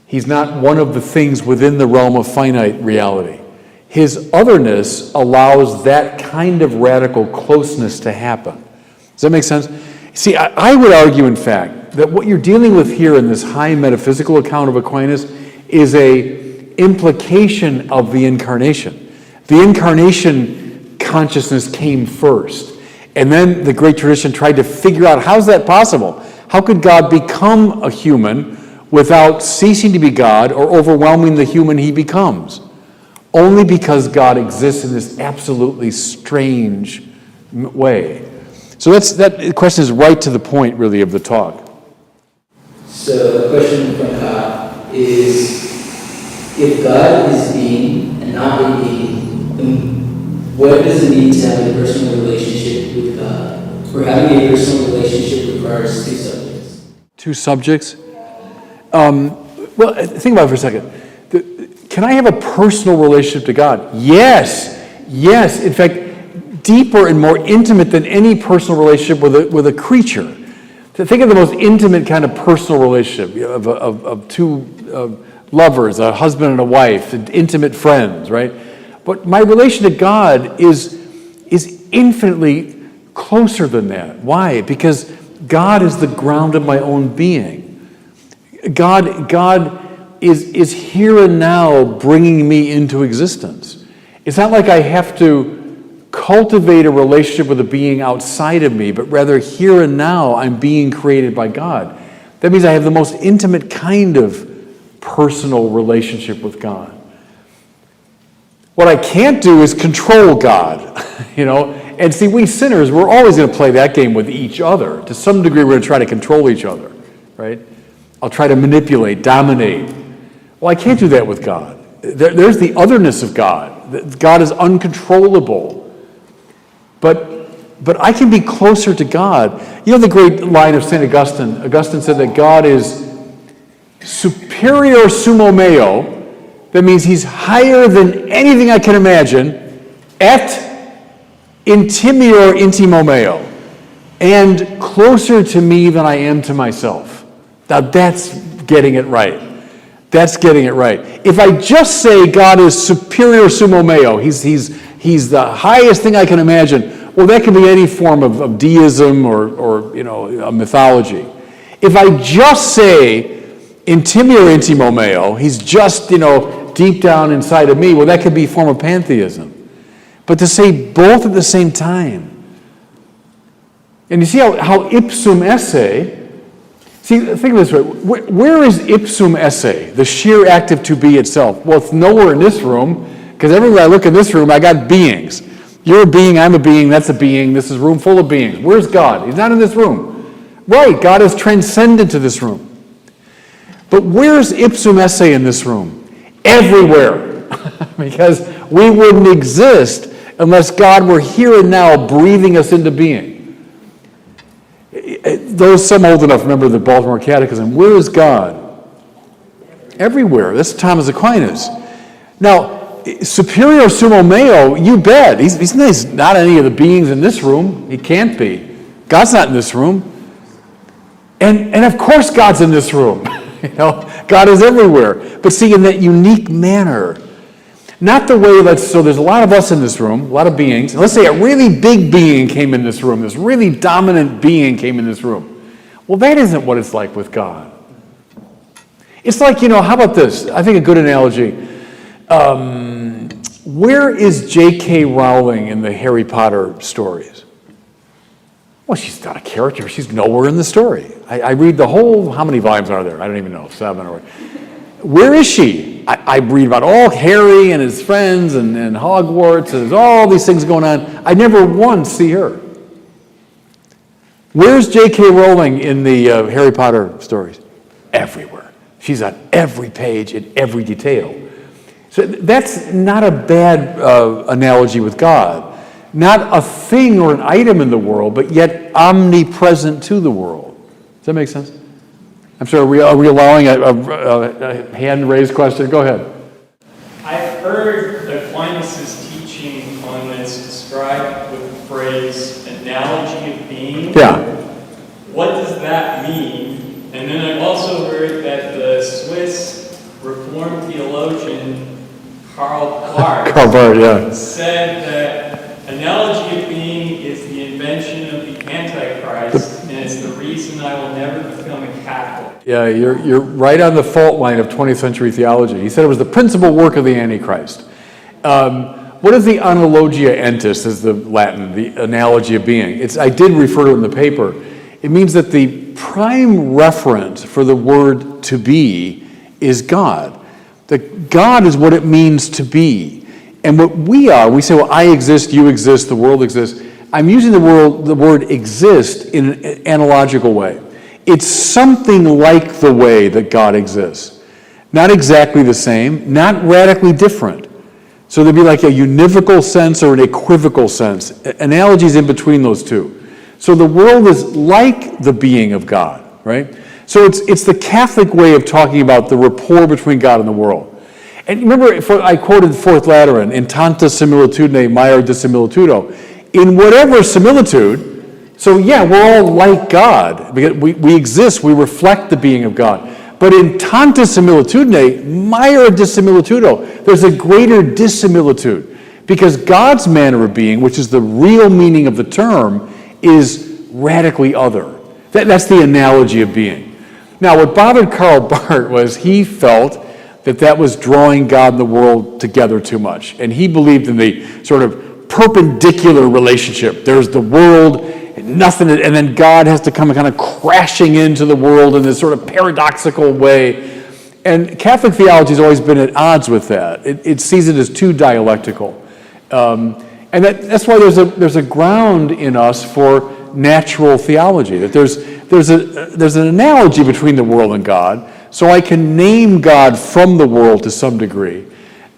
He's not one of the things within the realm of finite reality. his otherness allows that kind of radical closeness to happen. Does that make sense? See, I would argue, in fact, that what you're dealing with here in this high metaphysical account of Aquinas is a implication of the incarnation. The incarnation consciousness came first. And then the great tradition tried to figure out, how's that possible? How could God become a human without ceasing to be God or overwhelming the human he becomes? Only because God exists in this absolutely strange way. So that question is right to the point, really, of the talk. So the question from God is, if God is being and not a being, then what does it mean to have a personal relationship with God? Or having a personal relationship requires two subjects. Two subjects? Well, think about it for a second. Can I have a personal relationship to God? Yes. Yes. In fact, deeper and more intimate than any personal relationship with a creature. Think of the most intimate kind of personal relationship of two lovers, a husband and a wife, and intimate friends, right? But my relation to God is infinitely closer than that. Why? Because God is the ground of my own being. God is here and now bringing me into existence. It's not like I have to cultivate a relationship with a being outside of me, but rather here and now I'm being created by God. That means I have the most intimate kind of personal relationship with God. What I can't do is control God, And see, we sinners, we're always going to play that game with each other. To some degree, we're going to try to control each other, right? I'll try to manipulate, dominate. Well, I can't do that with God. There's the otherness of God. God is uncontrollable. But I can be closer to God. You know the great line of St. Augustine? Augustine said that God is superior sumo meo. That means he's higher than anything I can imagine. Et intimior intimo meo. And closer to me than I am to myself. Now that's getting it right. That's getting it right. If I just say God is superior sumo meo, he's the highest thing I can imagine, well, that can be any form of deism or a mythology. If I just say intimior intimo meo, he's just, deep down inside of me, well, that could be a form of pantheism. But to say both at the same time, and you see how ipsum esse, see, think of this way, where is ipsum esse, the sheer act of to be itself? Well, it's nowhere in this room, because everywhere I look in this room, I got beings. You're a being, I'm a being, that's a being, this is a room full of beings. Where's God? He's not in this room. Right, God is transcendent to this room. But where's ipsum esse in this room? Everywhere. Because we wouldn't exist unless God were here and now breathing us into being. Those some old enough remember the Baltimore Catechism. Where is God? Everywhere. That's Thomas Aquinas. Now, superior sumo meo, you bet. He's not any of the beings in this room. He can't be. God's not in this room. And of course God's in this room. God is everywhere. But see, in that unique manner. Not the way, so there's a lot of us in this room, a lot of beings. And let's say a really big being came in this room. This really dominant being came in this room. Well, that isn't what it's like with God. It's like, how about this? I think a good analogy. Where is J.K. Rowling in the Harry Potter stories? Well, she's not a character. She's nowhere in the story. I read the whole, how many volumes are there? I don't even know, 7 or... Where is she? I read about all Harry and his friends and Hogwarts, and there's all these things going on. I never once see her. Where's J.K. Rowling in the Harry Potter stories? Everywhere. She's on every page in every detail. So that's not a bad analogy with God. Not a thing or an item in the world, but yet omnipresent to the world. Does that make sense? I'm sorry, are we allowing a hand-raised question? Go ahead. I've heard Aquinas' teaching on this described with the phrase analogy of being. Yeah. What does that mean? And then I've also heard that the Swiss Reformed theologian Karl Barth, Karl Barth, yeah. said that analogy of being is the invention of the Antichrist, and it's the reason I will never become a Catholic. Yeah, you're right on the fault line of 20th century theology. He said it was the principal work of the Antichrist. What is the analogia entis, is the Latin, the analogy of being? I did refer to it in the paper. It means that the prime reference for the word to be is God. That God is what it means to be. And what we are, we say, well, I exist, you exist, the world exists. I'm using the word exist in an analogical way. It's something like the way that God exists. Not exactly the same, not radically different. So there'd be like a univocal sense or an equivocal sense. Analogies in between those two. So the world is like the being of God, right? So it's the Catholic way of talking about the rapport between God and the world. And remember, I quoted Fourth Lateran, in tanta similitudine maior dissimilitudo. In whatever similitude, so yeah, we're all like God. Because we exist, we reflect the being of God. But in tanta similitudine maior dissimilitudo, there's a greater dissimilitude. Because God's manner of being, which is the real meaning of the term, is radically other. That's the analogy of being. Now, what bothered Karl Barth was he felt that was drawing God and the world together too much. And he believed in the sort of perpendicular relationship. There's the world, and nothing, and then God has to come kind of crashing into the world in this sort of paradoxical way. And Catholic theology has always been at odds with that. It sees it as too dialectical. And that's why there's a ground in us for natural theology, that there's an analogy between the world and God, so I can name God from the world to some degree.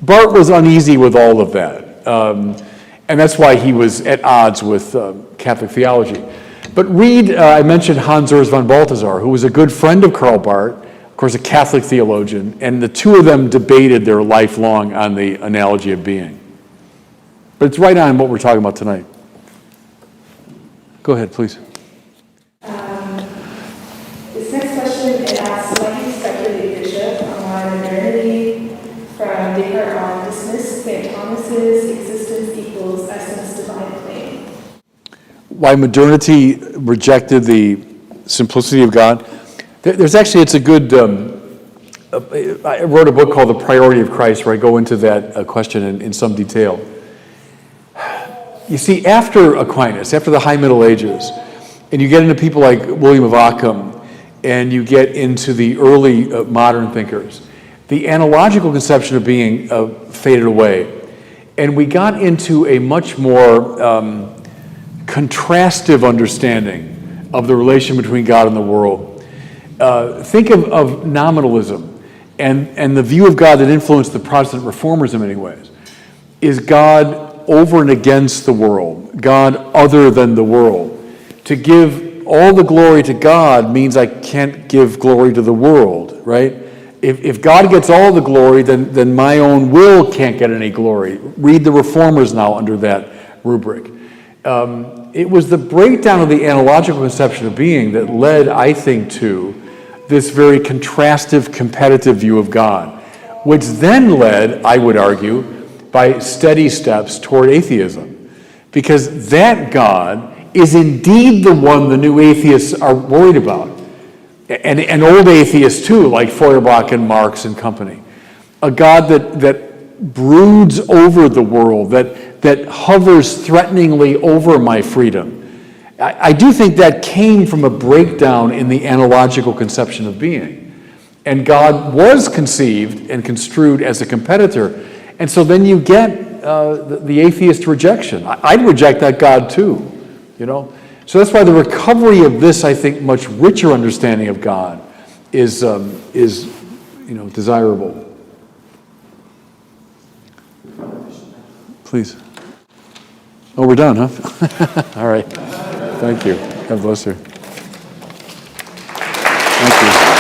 Barth was uneasy with all of that, and that's why he was at odds with Catholic theology. But read, I mentioned Hans Urs von Balthasar, who was a good friend of Karl Barth, of course a Catholic theologian, and the two of them debated their life long on the analogy of being. But it's right on what we're talking about tonight. Go ahead, please. This next question, it asks, why do you speculate, Bishop, on why modernity from Descartes on dismissed St. Thomas's existence equals essence divine claim? Why modernity rejected the simplicity of God? There's actually, it's a good, I wrote a book called The Priority of Christ, where I go into that question in some detail. You see, after Aquinas, after the High Middle Ages, and you get into people like William of Ockham, and you get into the early modern thinkers, the analogical conception of being faded away. And we got into a much more contrastive understanding of the relation between God and the world. Think of nominalism and the view of God that influenced the Protestant reformers in many ways. Is God over and against the world, God other than the world? To give all the glory to God means I can't give glory to the world, right? If God gets all the glory, then my own will can't get any glory. Read the reformers now under that rubric. It was the breakdown of the analogical conception of being that led, I think, to this very contrastive, competitive view of God, which then led, I would argue, by steady steps toward atheism. Because that God is indeed the one the new atheists are worried about. And old atheists too, like Feuerbach and Marx and company. A God that broods over the world, that hovers threateningly over my freedom. I do think that came from a breakdown in the analogical conception of being. And God was conceived and construed as a competitor. And so then you get the atheist rejection. I'd reject that God too, you know. So that's why the recovery of this, I think, much richer understanding of God is desirable. Please. Oh, we're done, huh? All right. Thank you. God bless her. Thank you.